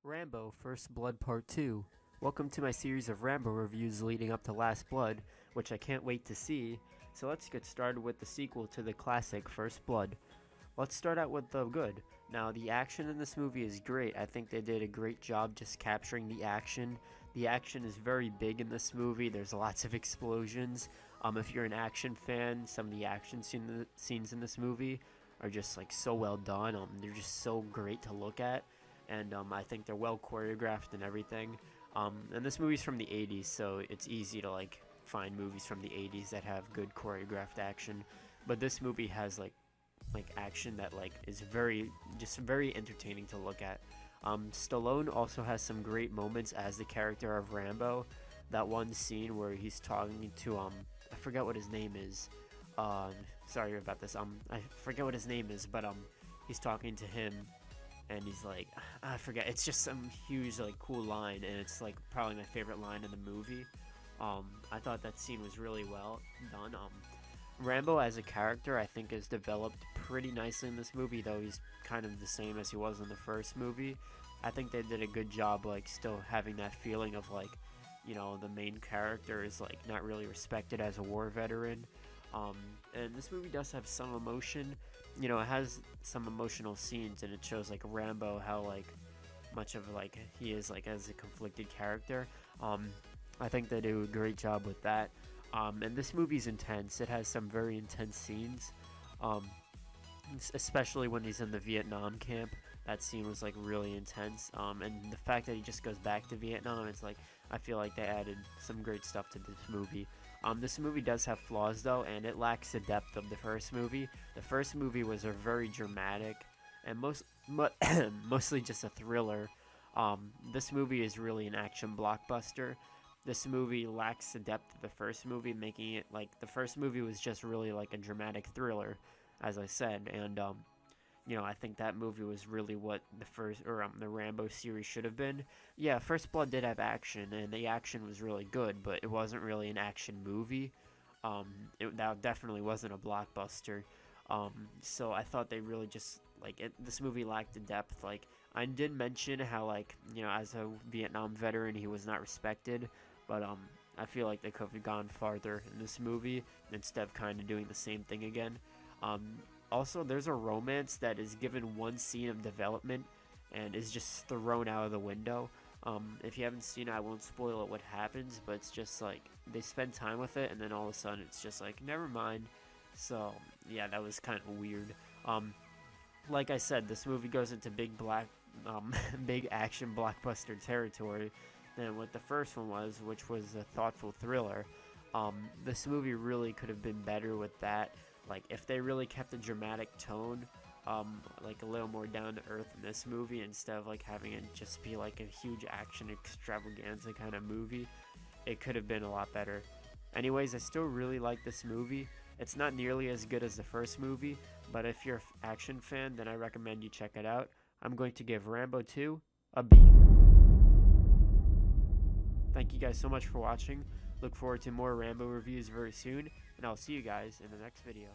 Rambo First Blood Part 2. Welcome to my series of Rambo reviews leading up to Last Blood, which I can't wait to see. So let's get started with the sequel to the classic First Blood. Let's start out with the good. Now, the action in this movie is great. I think they did a great job just capturing the action. The action is very big in this movie. There's lots of explosions. If you're an action fan, some of the action scenes in this movie are just like so well done. They're just so great to look at. And I think they're well choreographed and everything. And this movie's from the 80s, so it's easy to like find movies from the 80s that have good choreographed action. But this movie has like action that like is very entertaining to look at. Stallone also has some great moments as the character of Rambo. That one scene where he's talking to I forget what his name is. Sorry about this. I forget what his name is, but he's talking to him. And he's like, I forget, it's just some huge like cool line, and it's like probably my favorite line in the movie. I thought that scene was really well done. Rambo as a character I think is developed pretty nicely in this movie, though he's kind of the same as he was in the first movie. I think they did a good job like still having that feeling of like, you know, the main character is like not really respected as a war veteran. And this movie does have some emotion. You know, it has some emotional scenes, and it shows like Rambo how like much of like he is like as a conflicted character. I think they do a great job with that. And this movie's intense. It has some very intense scenes, especially when he's in the Vietnam camp. That scene was like really intense. And the fact that he just goes back to Vietnam, it's like I feel like they added some great stuff to this movie. This movie does have flaws though, and it lacks the depth of the first movie. The first movie was a very dramatic and mostly just a thriller. This movie is really an action blockbuster. This movie lacks the depth of the first movie, making it like the first movie was just really like a dramatic thriller, as I said. And you know, I think that movie was really what the Rambo series should have been. Yeah, First Blood did have action, and the action was really good, but it wasn't really an action movie. That definitely wasn't a blockbuster. So I thought they really just this movie lacked the depth. Like I did mention how like, you know, as a Vietnam veteran he was not respected, but I feel like they could have gone farther in this movie instead of kind of doing the same thing again. Also, there's a romance that is given one scene of development and is just thrown out of the window. If you haven't seen it, I won't spoil it what happens, but it's just like they spend time with it and then all of a sudden it's just like never mind. So yeah, that was kind of weird. Like I said, this movie goes into big action blockbuster territory than what the first one was, which was a thoughtful thriller. This movie really could have been better with that. Like, if they really kept a dramatic tone, like a little more down to earth in this movie, instead of like having it just be like a huge action extravaganza kind of movie, it could have been a lot better. Anyways, I still really like this movie. It's not nearly as good as the first movie, but if you're an action fan, then I recommend you check it out. I'm going to give Rambo 2 a B. Thank you guys so much for watching. Look forward to more Rambo reviews very soon, and I'll see you guys in the next video.